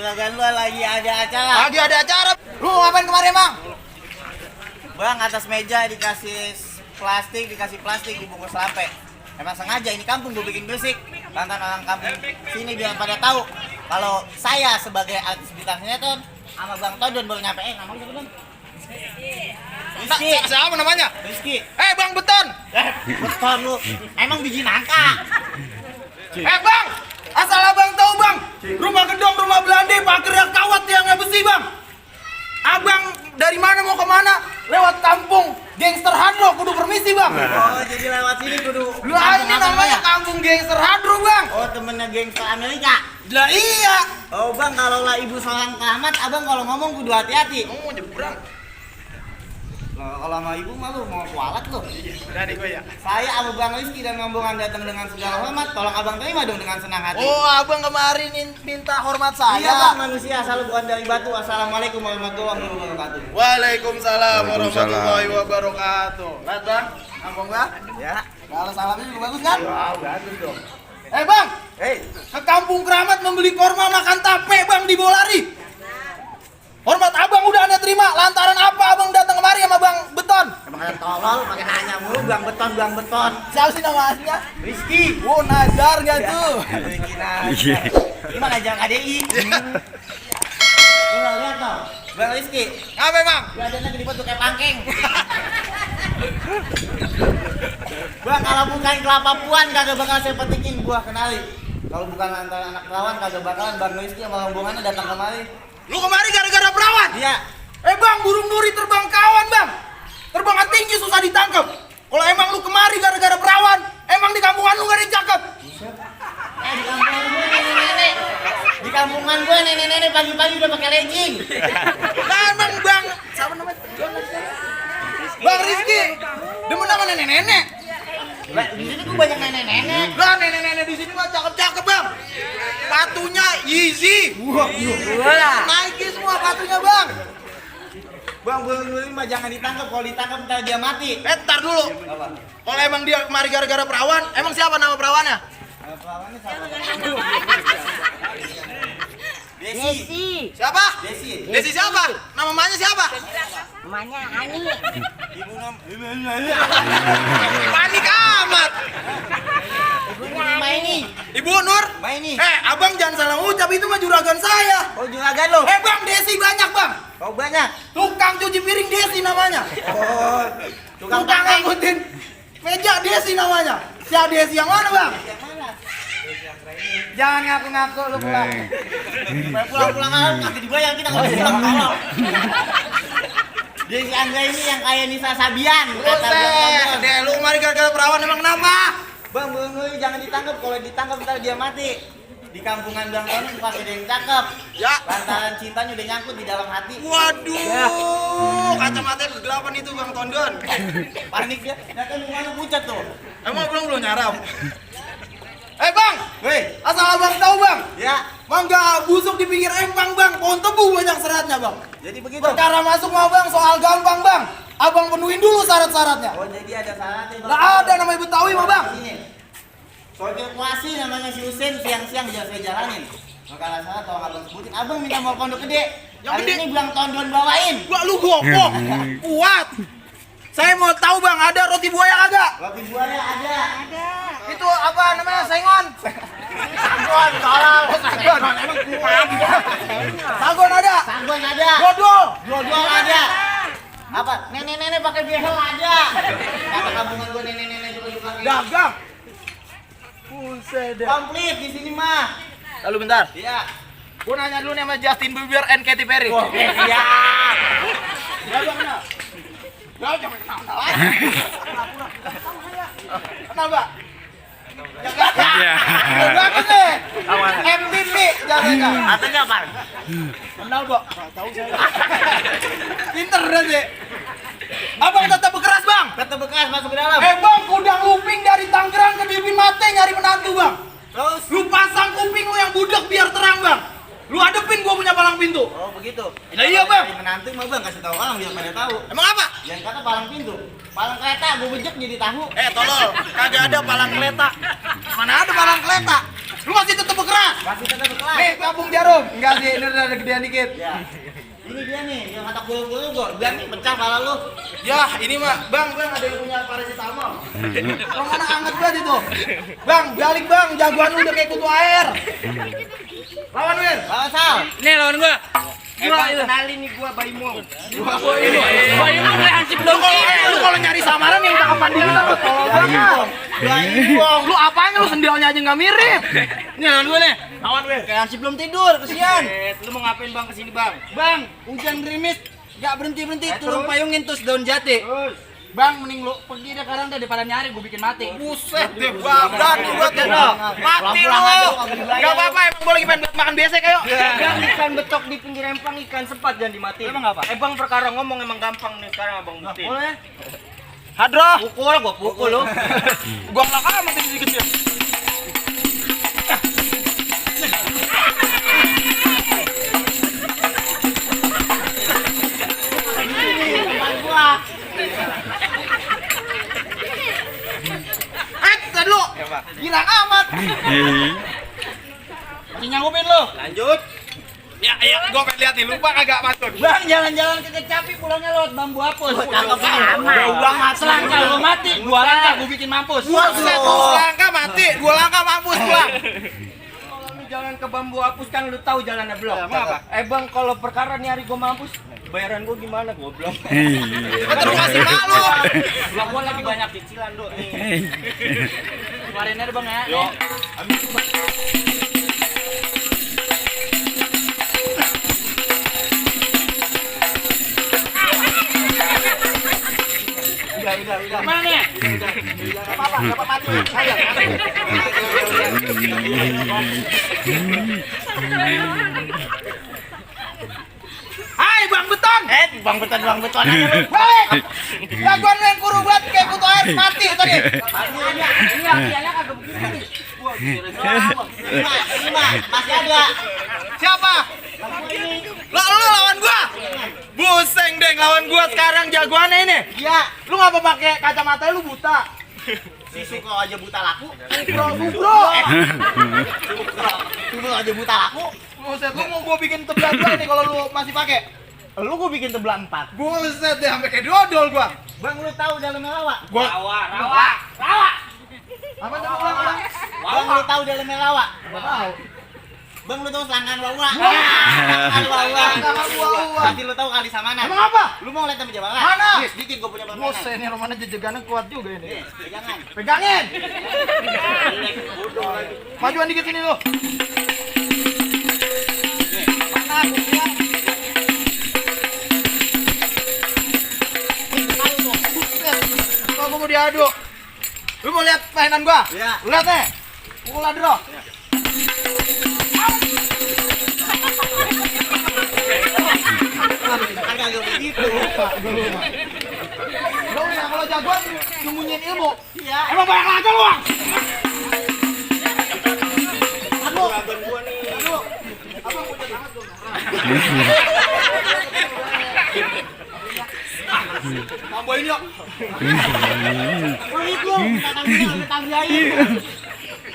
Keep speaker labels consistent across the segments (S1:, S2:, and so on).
S1: juragan lu lagi ada acara.
S2: Lagi ada acara. Lu ngapain kemarin, Bang?
S1: Bang, atas meja dikasih plastik dibungkus lampe. Emang sengaja ini kampung gue bikin berisik. Lantaran orang kampung sini biar pada tahu kalau saya sebagai artis bintang sinetron sama Bang Todon baru nyampe. Nama lu siapa, Bang? Rizky.
S2: Siapa namanya?
S1: Rizky.
S2: Bang Beton.
S1: Beton lu. Emang biji nangka.
S2: Bang. Asal abang tahu, Bang. Rumah gedong, rumah Belanda, pagernya kawat tiangnya besi, Bang. Abang dari mana mau kemana? Lewat kampung Gangster Hadro, kudu permisi, Bang.
S1: Oh, jadi lewat sini kudu.
S2: Lah ini namanya kampung Gangster Hadro, Bang.
S1: Oh, temennya gangster Amerika.
S2: Lah iya.
S1: Oh, Bang, kalau lah ibu seorang keramat, abang kalau ngomong kudu hati-hati.
S2: Mau nyebrang.
S1: Kalau sama ibu mah lu mau kualat lu.
S2: Berani gue ya.
S1: Saya Abu Bang Rizky dan rombongan datang dengan segala hormat. Tolong abang terima dong dengan senang hati.
S2: Oh, abang kemarin minta hormat saya.
S1: Iya, Bang, manusia asal bukan dari batu. Assalamualaikum warahmatullahi wabarakatuh.
S2: Waalaikumsalam warahmatullahi wabarakatuh. Lihat, Bang. Ngomong, Bang.
S1: Ya.
S2: Kalau salamnya juga bagus kan?
S1: Wah, bagus dong.
S2: Bang.
S1: Ke
S2: kampung keramat membeli korma makan tape, Bang, di Bolari. Hormat abang udah Anda terima, lantaran apa abang datang kemari sama Bang Beton?
S1: Emang ada tolol, pakai nanya mulu, Bang Beton.
S2: Siapa sih nama aslinya?
S1: Rizky.
S2: Oh, Nazar gak tuh?
S1: Rizky Nazar. Ini mah ngajak KDI. Lu lihat dong, Bang Rizky.
S2: Apa, Bang?
S1: Badannya gede banget kayak pangkeng. Bang, kalau bukan kelapa puan kagak bakal saya petikin, gua kenali. Kalau bukan antara anak perawan kagak bakalan Bang Rizky sama rombongannya datang kemari.
S2: Lu kemari gara-gara perawan?
S1: Iya.
S2: Bang, burung nuri terbang kawan, Bang. Terbang tinggi susah ditangkap. Kalau emang lu kemari gara-gara perawan, emang di kampungan lu gak ada yang cakep?
S1: Di kampungan gue nenek-nenek. Di kampungan gue nenek-nenek pagi-pagi udah pakai legging.
S2: Nah, emang Bang, siapa namanya? Bang Rizky. Demen sama nenek-nenek.
S1: Di sini gue banyak nenek-nenek.
S2: Lah, nenek-nenek di sini mah cakep-cakep, Bang. Patunya Yeezy.
S1: Wah.
S2: Nike semua patunya, Bang.
S1: Bang, burung nuri mah jangan ditangkap. Kalau ditangkap ntar dia mati.
S2: Ntar dulu.
S1: Apa?
S2: Kalau emang dia kemari gara-gara perawan, emang siapa nama perawannya?
S1: Perawannya siapa? Desi.
S2: Siapa?
S1: Desi.
S2: Desi siapa? Nama mamanya siapa?
S3: Namanya Ani.
S1: Ibu nom.
S2: Panik amat.
S3: Ibunya
S1: Maini.
S2: Ibu Nur.
S1: Maini.
S2: Abang jangan salah ucap, itu mah juragan saya.
S1: Oh, juragan lo.
S2: Bang, Desi banyak, Bang.
S1: Oh, banyak.
S2: Tukang cuci piring Desi namanya.
S1: Oh,
S2: Tukang ngangkutin meja Desi namanya. Si Desi yang mana, Bang?
S1: yang mana?
S2: Jangan ngaku-ngaku lu pulang.
S1: Pulang-pulang aja kagak dibayar, kita nggak bisa pulang. Desi Angga ini yang kayak Nisa Sabian. Kata Bang Todon.
S2: Deh, lu kemari gara-gara perawan emang kenapa?
S1: Bang, burung nuri jangan ditangkap. Kalau ditangkap ntar dia mati. Di kampungan Bang Todon bukan ada yang cakep.
S2: Ya.
S1: Lantaran cintanya udah nyangkut di dalam hati.
S2: Waduh, kacamata kegelapan itu Bang Todon.
S1: Panik dia. Nah kan rumahnya pucat tuh.
S2: Emang belum nyaram. Bang,
S1: Weh,
S2: asal abang tahu, Bang.
S1: ya.
S2: Mangga busuk di pinggir empang, Bang. Pohon tebu banyak seratnya, Bang.
S1: Jadi begitu.
S2: Cara masuk mah, Bang, soal gampang, Bang. Abang penuhin dulu syarat-syaratnya.
S1: Oh, jadi ada syaratnya, Bang.
S2: Nggak ada namanya Betawi mah, Bang.
S1: Sini. Soal evakuasi namanya si Husin siang-siang biar saya jalanin. Maka salah tolong abang sebutin. Abang minta mau pondok gede.
S2: Yang
S1: Kali
S2: gede?
S1: ini Bang Todon bawain.
S2: Gua lu gopok. Kuat. Saya mau tahu, Bang, ada roti buaya kagak?
S1: Roti buahnya ada.
S2: Itu apa namanya? Sengon.
S1: Sagon, tolong.
S2: Sagon.
S1: Emang kuat.
S2: Sagon ada.
S1: Sagon ada.
S2: Dodol.
S1: Dodol ada. Apa? Nenek-nenek pakai behel ada. Kata kampungan gua nenek-nenek juga pakai.
S2: Dagang. Buset deh.
S1: Komplit di sini mah.
S2: Lalu bentar.
S1: Iya.
S2: Gua nanya dulu nih sama Justin Bieber and Katy Perry.
S1: Oke, siap.
S2: Kenapa?
S4: Iya.
S2: Bagus deh. MVP jaganya.
S1: Katanya apa?
S2: Kenal, Bang? Tahu saya. Pinter deh. Abang tetap berkeras, Bang.
S1: Tetap bekas masuk ke dalam.
S2: Bang, kudang uping dari Tangerang ke Dipin Mate nyari menantu, Bang.
S1: Terus.
S2: Lu pasang kuping lu yang budak biar terang, Bang. Lu hadepin gua punya palang pintu.
S1: Oh, begitu.
S2: Nah, iya, Bang.
S1: Menantu mah Bang kasih tahu orang biar pada tahu.
S2: Emang apa?
S1: Jangan kata palang pintu. Palang kereta gua bejek jadi tahu.
S2: Tolol, kagak ada palang kereta. Mana ada palang kereta? Lu masih tetap berkeras.
S1: Masih tetap kelas.
S2: Nih, kampung jarum. Enggak sih, ini udah gedean dikit.
S1: Ya. Ini dia nih, yang kata gulung-gulung gua. Biar nih pecah kepala lu.
S2: Ya, ini mah, Bang ada yang punya paracetamol. Kalau mana anget banget itu. Bang, balik Bang, jagoan lu udah kayak kutu air. Lawan Wir.
S1: Lawan Sal.
S4: Nih lawan gua.
S3: Kenalin nih gua Baimong.
S4: Baimong kayak hansip dong.
S2: Lu kalau nyari samaran yang cakapan dia lu tolong banget. Lu apanya lu sendalnya aja nggak mirip.
S4: Nih lawan gua nih.
S2: Lawan Wir.
S1: Kayak Hansip belum tidur, kesian.
S3: Lu mau ngapain Bang kesini Bang?
S1: Bang, hujan gerimis. Gak berhenti-berhenti, tolong payungin terus daun jati.
S2: Bang, mending lu pergi deh sekarang deh daripada nyari gua bikin mati.
S3: Buset deh Bang, berani buat ya. Mati lu.
S2: Gak apa-apa, emang gua lagi pengen makan besek ayo.
S3: Bang, ikan becok di pinggir empang ikan sepat jangan dimatiin.
S2: Emang apa?
S3: Bang perkara ngomong emang gampang nih sekarang Abang buktiin.
S2: Boleh. Hadro.
S3: Pukul gua pukul lu.
S2: Gua ngelak amat ini kecil. Dulu. Gila amat. Masih nyanggupin lu.
S3: Lanjut.
S2: Ya, gua pengen lihat nih, lupa kagak pantun.
S1: Bang, jalan-jalan ke Kecapi, pulangnya lewat bambu apus.
S3: Cakep sama.
S1: Jauh banget.
S2: Selangkah lu mati, 2 langkah gua bikin mampus.
S1: Buset,
S2: lu selangkah mati, 2 langkah mampus pulang.
S3: Kalau lu jalan ke bambu hapus kan lu tahu jalannya belum.
S2: Emang apa?
S3: Bang kalau perkara nih hari gua mampus, bayaran gua gimana goblok?
S2: Terus kasih malu.
S3: Gua lagi banyak cicilan do nih.
S1: Kemarin ada Bang ya.
S3: Yo.
S1: Udah.
S2: Mana nih? Apa-apa mati. Saya. Hai Bang Beton.
S1: Bang Beton.
S2: Balik. Jagoan lu yang kuru banget kayak kutu air mati tadi.
S3: Ini latihannya kagak begini.
S1: Ini mah masih ada.
S2: Siapa? Lu lawan gua. Buseng deng lawan gua sekarang jagoannya ini.
S1: Iya.
S2: Lu ngapa pakai kacamata lu buta?
S1: Si Suko aja buta laku.
S2: Bro.
S1: Suko aja buta laku.
S2: Buset, lu mau gua bikin tebelan gua nih kalau lu masih pakai.
S1: Lu gua bikin tebelan 4.
S2: Buset deh sampai kayak dodol gua.
S1: Bang, lu tahu dalamnya rawa?
S3: Rawa.
S2: Apa namanya?
S1: Bang, lu tahu dalamnya rawa?
S2: Enggak tahu.
S1: Bang, lu tahu selangkangan wawa? Selangkangan wawa. Berarti lu tahu kali sama mana?
S2: Emang apa?
S1: Lu mau lihat sama jabalan?
S2: Mana?
S1: Yes, dikit gua punya bangunan.
S2: Buset, ini rumahnya jejegannya kuat juga ini.
S1: Jangan.
S2: Pegangin. Majuan dikit sini lu.
S1: Mana gua?
S2: Kalau gua mau diadu. Lu mau lihat mainan gua?
S1: Iya.
S2: Lu lihat nih. Pukul adro.
S1: Agak begitu.
S2: Lu ya kalau jagoan nyembunyiin ilmu.
S1: Iya.
S2: Emang banyak laga lu, Bang? Tambahin yuk.
S1: Pelit lu. Tambahin.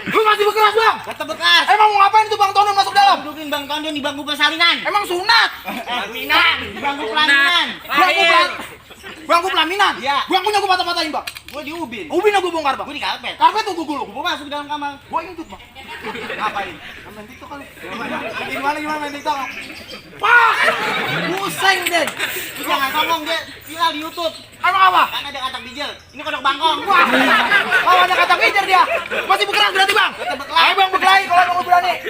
S2: Lu masih berkeras, Bang?
S1: Kata bekas.
S2: Emang mau ngapain tuh Bang Tono masuk dalam?
S1: Dudukin Bang Tondo di bangku persalinan.
S2: Emang sunat?
S1: Pelaminan. Bangku pelaminan.
S2: Bangku pelaminan?
S1: Iya.
S2: Bangkunya gua patah-patahin, Bang.
S1: Gua di ubin.
S2: Ubin gua bongkar, Bang.
S1: Gua di karpet.
S2: Karpet tuh gua gulung.
S1: Gua masuk dalam kamar.
S2: Gua intut, Bang.
S1: Ngapain?
S2: Main TikTok kali. Gimana main TikTok? Pak! Pusing deh.
S1: Lu jangan ngomong dia viral di YouTube.
S2: Emang apa?
S1: Kan ada katak bijel. Ini kodok bangkong.
S2: Wah. Oh, ada kata kejar dia. Masih berkeras berarti, Bang.
S1: Kata berkelahi.
S2: Ayo, Bang, berkelahi kalau Bang berani.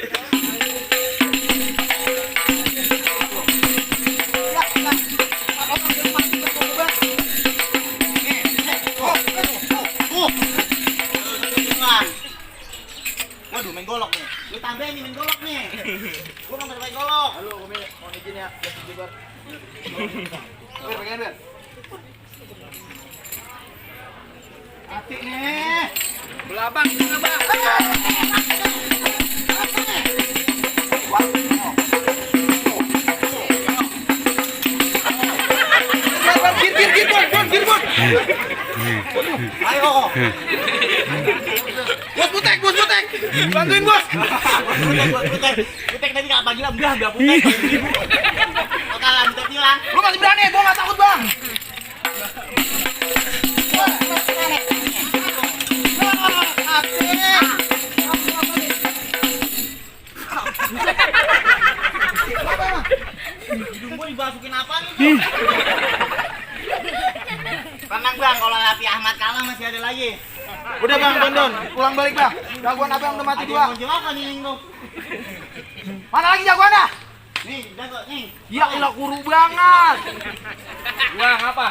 S1: Waduh, main golok nih. Lu tambahin nih main golok nih. Gua mau main golok.
S2: Halo, Umi, mohon izin ya. Biar sejebar. Oke, pengen, Ben. Hati nih.
S3: Belabang.
S2: Gir, Bon.
S1: Ayo.
S2: Bos butek. Bantuin bos.
S1: Putek tadi nggak panggilan, udah putek. Total putek hilang.
S2: Lu masih berani? Gua nggak takut bang.
S1: Hidung gua dimasukin apa nih? Tenang bang, kalau Lapi Ahmad kalah masih ada lagi.
S2: Udah bang, Bondon, pulang balik bang. Jagoan abang udah mati
S1: Ada
S2: dua.
S1: yang mau jawab kan ini tuh?
S2: Mana lagi jagoan ah?
S1: Nih, jago nih.
S2: Ya ilah kuru banget.
S3: Bang, apa?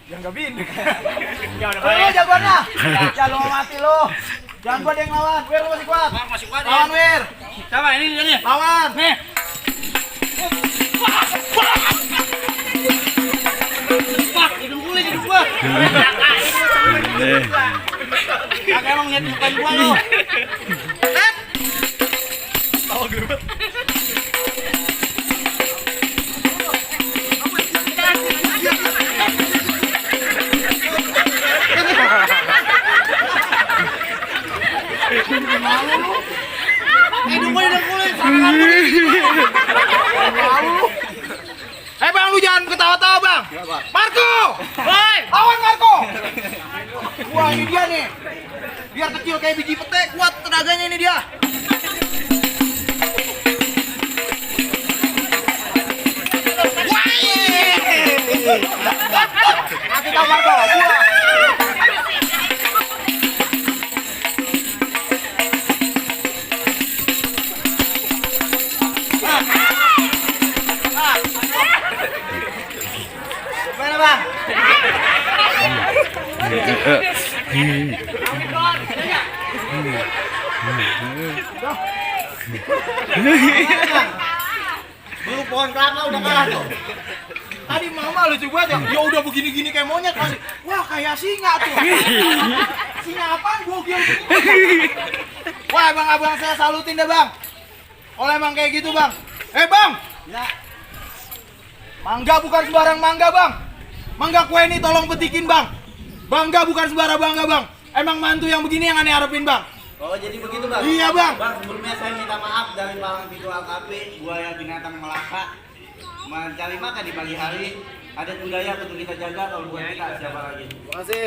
S2: Yang gak bin.
S3: Ya udah
S2: Lo jagoannya. Ya lo mau mati lo. Jangan gua ada yang lawan. Wir lu masih kuat.
S4: Bang, masih kuat ya.
S2: Lawan Wir.
S4: Siapa ini dia nih?
S2: Lawan.
S4: Nih. Wah, hidung kulit hidung gua.
S1: Kakak emang lihat bukan gua lo.
S2: Hidung gua hidung kulit. Bang, lu jangan ketawa-tawa bang. Marco.
S4: Woi.
S2: Lawan Marco. Wah ini dia nih. Biar kecil kayak biji pete, kuat tenaganya ini dia. Kasih tau Marco, gua.
S1: Mana bang? Dulu pohon kelapa udah kalah tuh.
S2: Tadi mama lucu banget ya. Ya udah begini-gini kayak monyet masih. Wah kayak singa tuh. Singa apaan gua gini. Wah emang abang saya salutin deh bang. Kalau emang kayak gitu bang. Bang.
S1: Ya,
S2: Mangga bukan sembarang mangga bang. Mangga kue ini tolong petikin bang. Bangga bukan sembarang bangga bang. Emang mantu yang begini yang aneh harapin bang.
S1: oh jadi begitu bang?
S2: Iya bang.
S1: Bang, sebelumnya saya minta maaf dari Palang Pintu AKP, buaya binatang melaka. Mencari makan di pagi hari. Ada budaya untuk kita jaga, kalau bukan kita siapa lagi?
S2: Terima kasih.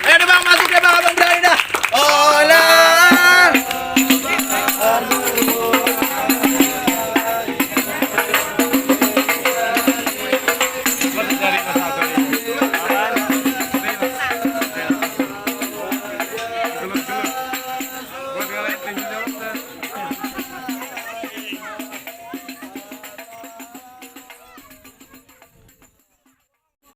S2: Ayo deh bang, masuk deh bang, abang berani dah. Olah.